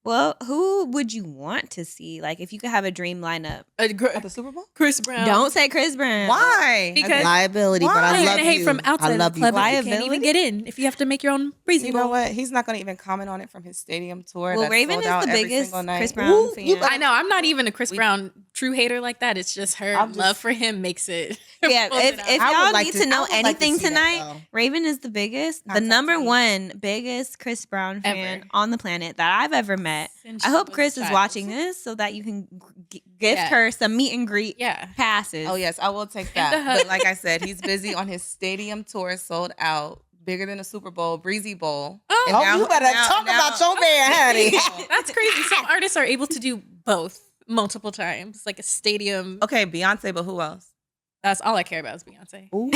Well, who would you want to see? Like, if you could have a dream lineup. At the Super Bowl? Chris Brown. Don't say Chris Brown. Why? Because liability, but I love hate you. from outside I love the club. you. You can't even get in if you have to make your own breezy You know what? He's not going to even comment on it from his stadium tour. Well, That's Raven sold is out the every biggest single night. Chris Brown fan. I know. I'm not even a Chris Brown true hater like that. It's just her love for him makes it. Yeah, if y'all need to know anything see that, tonight, though. Raven is the biggest, the Contact number me. one biggest Chris Brown fan Ever. on the planet that I've ever met. Since I she hope was Chris a is child. watching this so that you can gift Yeah. her some meet and greet Yeah. passes. Oh, yes, I will take the that. hug. But like I said, he's busy on his stadium tour, sold out, bigger than a Super Bowl, Breezy Bowl. Oh, And now- you better now- talk now- about your man, honey. That's crazy. Some artists are able to do both multiple times, like a stadium. Okay, Beyonce, but who else? That's all I care about is Beyonce. Ooh,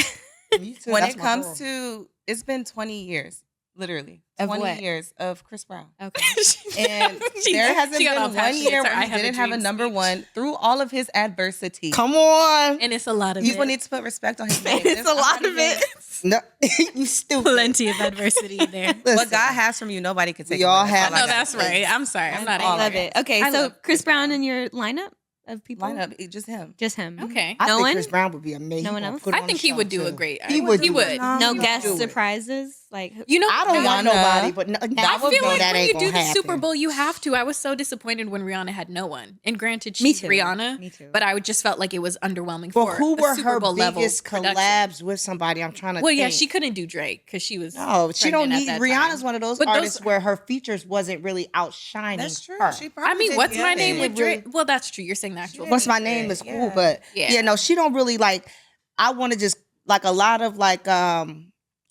me too. When That's it my comes girl. to, it's been 20 years, literally. Of 20 what? years of Chris Brown. Okay. And She- there hasn't she got all been one passionate. year Sorry, where I he have a didn't have a dream number speech. one through all of his adversity. Come on. And it's a lot of People it. need to put respect on his name. It's a lot of it. No, you stupid. Plenty of adversity in there. Listen, What God has from you, nobody can take. We all away. have- all I No, gotta that's say. right. I'm sorry. I'm not I love angry. it. Okay, I so love Chris Brown in your lineup of people? Lineup, just him. Just him. Okay. I No think one? Chris Brown would be amazing. No one He would else? put I on think the he show, would do a too. great. He would. He do would. it. No He would guest do it. surprises? Like, You know, I don't want Rihanna. nobody, but no, I that would feel know like that when ain't you do gonna the happen. Super Bowl, you have to. I was so disappointed when Rihanna had no one. And granted, Me she's too. Rihanna. Me too. But I just felt like it was underwhelming But for who a were Super her Bowl level biggest production. collabs with somebody? I'm trying to. Well, yeah, think. she couldn't do Drake because she was. No, she don't pregnant need. at that Rihanna's time. one of those But those- artists where her features wasn't really outshining. That's true. her. She probably I mean, did what's my good. name with It Drake? really- Well, that's true. You're saying the actual. What's name. my name is Yeah. cool, but Yeah. yeah, no, she don't really like. I want to just like a lot of like.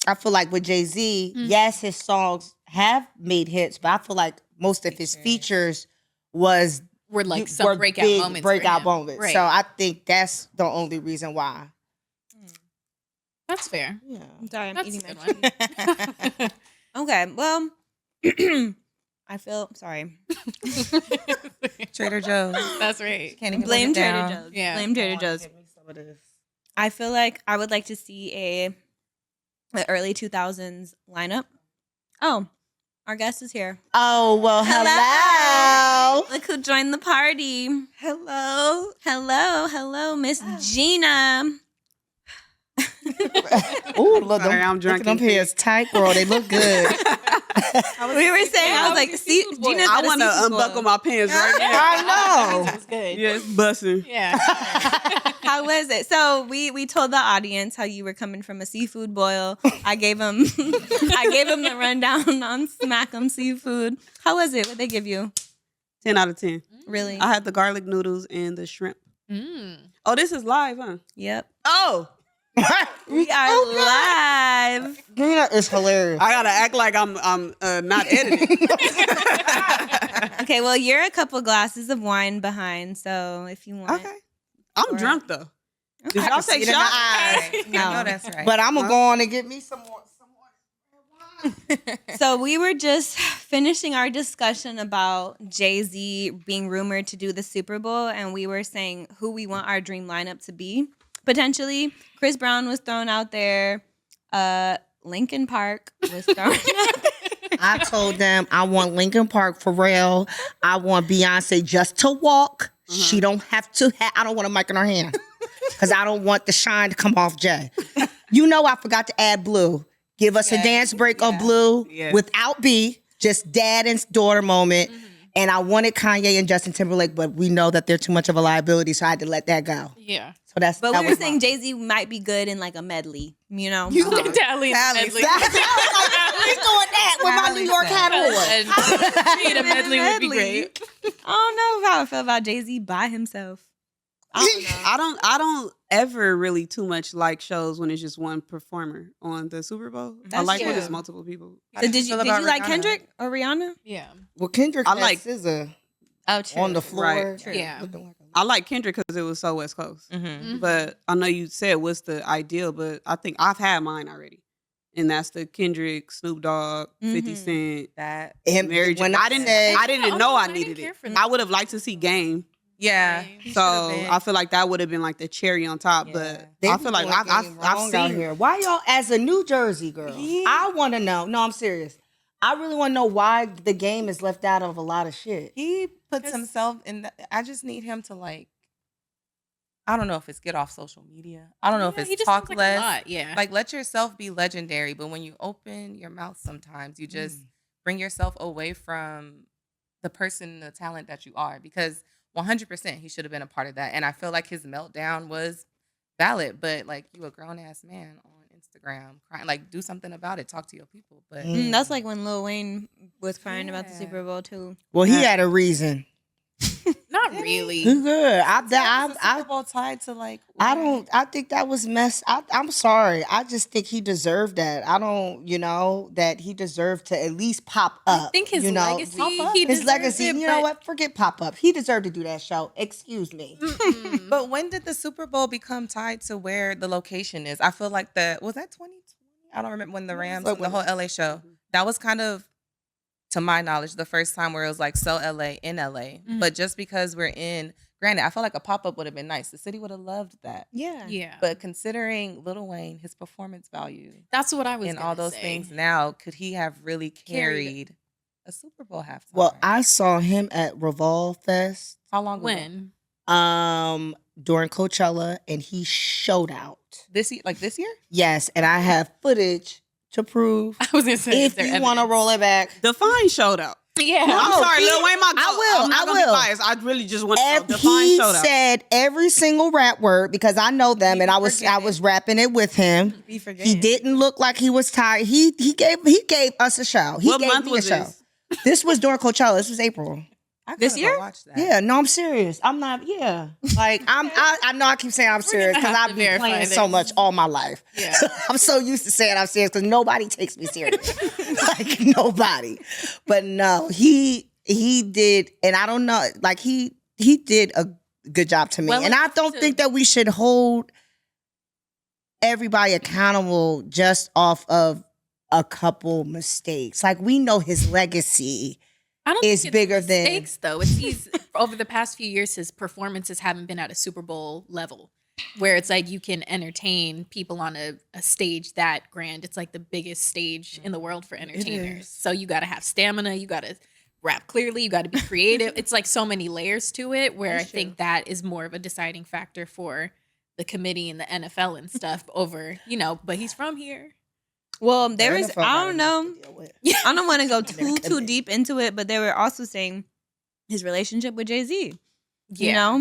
I feel like with Jay-Z, yes, his songs have made hits, but I feel like most of his features was Were like some were breakout big moments. for breakout him. moments. Right. So I think that's the only reason why. That's fair. Yeah. I'm sorry, I'm That's eating a my good cheese. one. Okay, well, I feel sorry. Trader Joe's. That's right. Can't even Blame put it Trader down. Joe's. Yeah. Blame Trader Joe's. Give me some of this. I feel like I would like to see a early 2000s lineup. Oh, our guest is here. Oh well, hello. Look who joined the party. Hello. Hello, Miss Gina. Ooh, look, Sorry, them, I'm look drunk at them and pants tight, girl. They look good. We were saying, I was like, see, Gina's I at a want to seafood boil. unbuckle my pants right now. I know. That's good. Yes, busting. Yeah. How was it? So we told the audience how you were coming from a seafood boil. I gave them the rundown on Smack 'em Seafood. How was it? What they give you? 10 out of 10. Really? I had the garlic noodles and the shrimp. Mm. Oh, this is live, huh? Yep. Oh, We are live. Gina is hilarious. I gotta act like I'm not editing. Okay, well, you're a couple glasses of wine behind, so if you want. Okay. I'm drunk though. Did I y'all can see take it in my shots? eyes. No. No, that's right. But I'm gonna go on and get me some more. So we were just finishing our discussion about Jay-Z being rumored to do the Super Bowl, and we were saying who we want our dream lineup to be. Potentially, Chris Brown was thrown out there. Linkin Park was thrown out there. I told them I want Linkin Park for real. I want Beyonce just to walk. She don't have to. I don't want a mic in her hand because I don't want the shine to come off Jay. You know, I forgot to add Blue. Give us a dance break on Blue without B. Just dad and daughter moment. And I wanted Kanye and Justin Timberlake, but we know that they're too much of a liability, so I had to let that go. Yeah. So that's. But that we were was saying Jay-Z might be good in like a medley, you know? You can tally. Tallies. He's doing that with my New York hat on. A medley would be great. I don't know how I feel about Jay-Z by himself. I don't know. I don't ever really too much like shows when it's just one performer on the Super Bowl. I That's like when true. it's multiple people. So did you like Kendrick or Rihanna? Yeah. Well, Kendrick I had like- SZA Oh, true. on the floor. Right. True. Yeah. looking like a- I like Kendrick because it was so West Coast. Mm-hmm. But I know you said what's the ideal, but I think I've had mine already. And that's the Kendrick, Snoop Dogg, 50 Mhm. Cent, That. And Mary J. when I didn't know I needed care it. for I would have liked to see Game. Yeah. So I feel like that would have been like the cherry on top. But They I be feel like doing I've game wrong out seen here. Why y'all, as a New Jersey girl, I want to know. No, I'm serious. I really want to know why the game is left out of a lot of shit. He puts himself in I just need him to like, I don't know if it's get off social media. I don't know if he it's just talk sounds like a less. lot, yeah. Like, let yourself be legendary. But when you open your mouth sometimes, you just bring yourself away from the person, the talent that you are. Because 100% he should have been a part of that. And I feel like his meltdown was valid. But, like, you a grown-ass man on Instagram crying. Like, do something about it. Talk to your people. But That's like when Lil Wayne was crying about the Super Bowl, too. Well, he had a reason. Not really. He good. Super Bowl tied to, like... I think that was I'm sorry. I just think he deserved that. I don't, that he deserved to at least pop up. I think his legacy, his legacy, you know what? Forget pop up. He deserved to do that show. Excuse me. But when did the Super Bowl become tied to where the location is? I feel like was that 2020? I don't remember when the Rams, the whole LA show. That was kind of, to my knowledge, the first time where it was like LA in LA. But just because we're in, granted, I feel like a pop-up would have been nice. The city would have loved that. Yeah. But considering Lil Wayne, his performance value, that's what I was and all those things now, could he have really carried a Super Bowl halftime? Well, I saw him at Revolve Fest. How long ago? When? During Coachella, and he showed out. This year? Yes, and I have footage to prove. I was gonna say, if you want to roll it back. Define showed out. Yeah. I'm sorry, Lil Wayne, my I'm not gonna be will. biased. I really just want to Define he showed out. said every single rap word because I know them, and I was rapping it with him. He didn't look like he was tired. He gave us a show. What month was this? This was during Coachella. This was April. This year? Watch that. Yeah, no, I'm serious. I'm not. Yeah, like I know I keep saying I'm serious because I've been playing so much all my life. Yeah. I'm so used to saying I'm serious because nobody takes me serious. Like nobody. But no, he did, and I don't know. Like he did a good job to me, and I don't think that we should hold everybody accountable just off of a couple mistakes. Like we know his legacy. I don't is think it's bigger mistakes, though. He's over the past few years, his performances haven't been at a Super Bowl level, where it's like you can entertain people on a stage that grand. It's like the biggest stage in the world for entertainers. So you got to have stamina. You got to rap clearly. You got to be creative. It's like so many layers to it, where I think that is more of a deciding factor for the committee and the NFL and stuff over, but he's from here. Well, there was, I don't know. I don't want to go too deep into it, but they were also saying his relationship with Jay-Z. Yeah.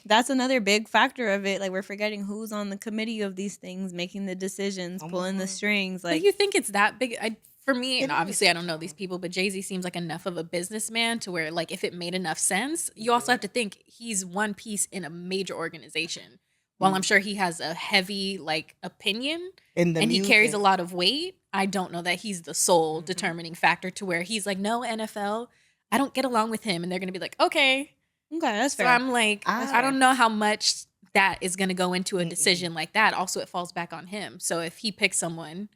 That's another big factor of it. Like, we're forgetting who's on the committee of these things, making the decisions, pulling the strings. Like, but you think it's that big? For me, and obviously I don't know these people, but Jay-Z seems like enough of a businessman to where, like, if it made enough sense, you also have to think he's one piece in a major organization. While I'm sure he has a heavy, like, opinion and he carries a lot of weight, I don't know that he's the sole determining factor to where he's like, no, NFL, I don't get along with him. And they're going to be like, okay, that's fair. So I'm like, I don't know how much that is going to go into a decision like that. Also, it falls back on him. So if he picks someone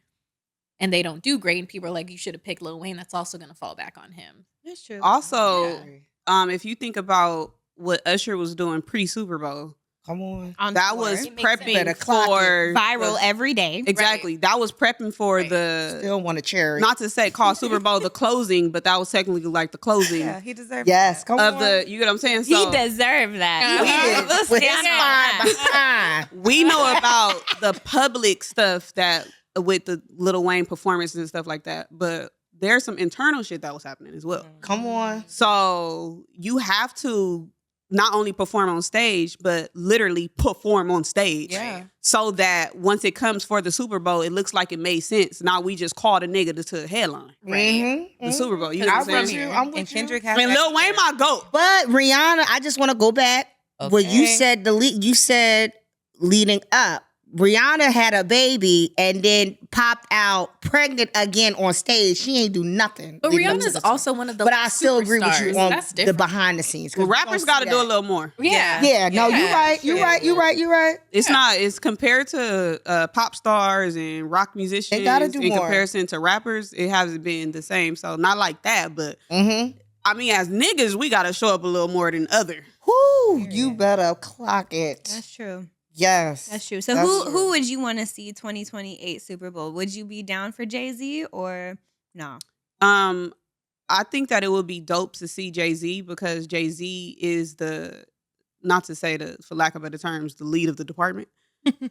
and they don't do great and people are like, you should have picked Lil Wayne, that's also going to fall back on him. That's true. Also, if you think about what Usher was doing pre-Super Bowl, come on. That was prepping for viral every day. Exactly. Right. That was prepping for the still want a cherry. Not to say call Super Bowl the closing, but that was technically like the closing. Yeah, he deserved that. Come on. You get what I'm saying? So, he deserved that. We know about the public stuff that with the Lil Wayne performances and stuff like that, but there's some internal shit that was happening as well. Come on. So you have to not only perform on stage, but literally perform on stage. Yeah. So that once it comes for the Super Bowl, it looks like it made sense. Now we just called a nigga to a headline. Right. The Super Bowl. You know what I'm saying? I'm with and Kendrick you. has Lil Wayne my GOAT. But Rihanna, I just want to go back. Okay. What you said, you said leading up. Rihanna had a baby and then popped out pregnant again on stage. She ain't do nothing. But Rihanna's also one of the But I still agree with you on That's the behind the scenes. Well, rappers got to do a little more. Yeah. Yeah, no, you're right. You're right. It's not. It's compared to pop stars and rock musicians. They gotta do in more. comparison to rappers, it hasn't been the same. So not like that, but I mean, as niggas, we got to show up a little more than other. Whoo, you better clock it. That's true. Yes. That's true. So who would you want to see 2028 Super Bowl? Would you be down for Jay-Z or no? I think that it would be dope to see Jay-Z because Jay-Z is not to say for lack of better terms, the lead of the department.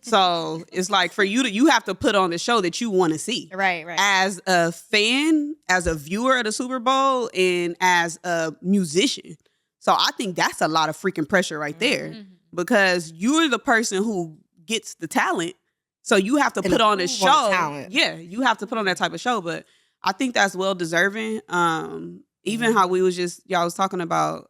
So it's like for you have to put on the show that you want to see. Right. As a fan, as a viewer of the Super Bowl, and as a musician. So I think that's a lot of freaking pressure right there because you're the person who gets the talent. So you have to put on a show. Yeah, you have to put on that type of show. But I think that's well deserving. Even how y'all was talking about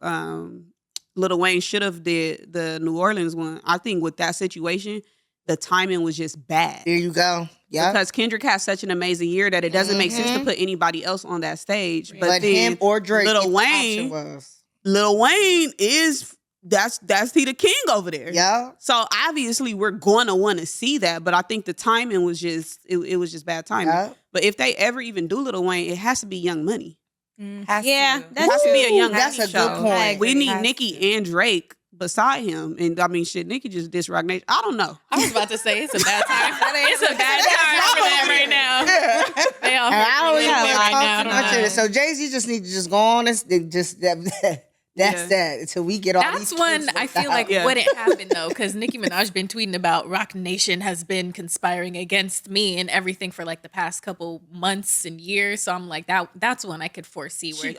Lil Wayne should have did the New Orleans one. I think with that situation, the timing was just bad. There you go. Yeah. Because Kendrick has such an amazing year that it doesn't make sense to put anybody else on that stage. But him or Drake. Lil Wayne is that's he the king over there. Yeah. So obviously we're going to want to see that, but I think the timing was just it was just bad timing. Yeah. But if they ever even do Lil Wayne, it has to be Young Money. It has to be a Young Money show. Good point. We need Nicki and Drake beside him, and I mean, shit, Nicki just diss Rock Nation. I don't know. I was about to say it's a bad time. It's a bad time for them right now. They all I don't even right talk too much. So Jay-Z just need to just go on and just that's that until we get all That's these one I feel like wouldn't happen though, because Nicki Minaj been tweeting about Rock Nation has been conspiring against me and everything for like the past couple months and years. So I'm like that's one I could foresee where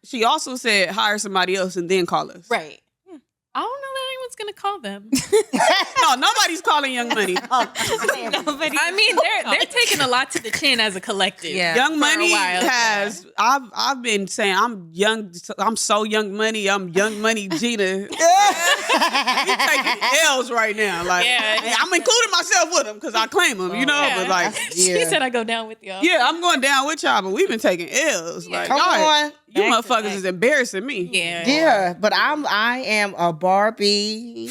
she also said hire somebody else and then call us. Right. I don't know that anyone's gonna call them. No, nobody's calling Young Money. I mean, they're taking a lot to the chin as a collective. Yeah. Young Money has. Yeah. I've been saying I'm young. I'm so Young Money. I'm Young Money Gina. He's taking L's right now. Like I'm including myself with him because I claim him. You know, but like she said, I go down with y'all. Yeah, I'm going down with y'all, but we've been taking L's. Like, come on. You motherfuckers is embarrassing me. Yeah, but I am a Barbie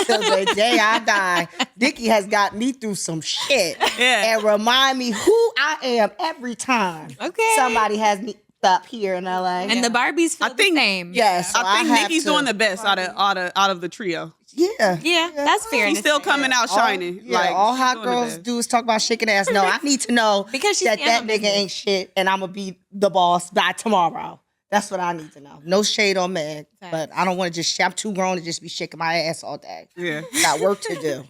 till the day I die. Nicki has got me through some shit and remind me who I am every time. Somebody has me up here in LA, and the Barbies feel the same. Yes, so I think Nicki's doing the best out of the trio. Yeah, that's fair. She's still coming out shining. Like all hot girls do is talk about shaking ass. No, I need to know because that nigga ain't shit, and I'm gonna be the boss by tomorrow. That's what I need to know. No shade on Meg, but I don't want to just. I'm too grown to just be shaking my ass all day. Yeah, got work to do.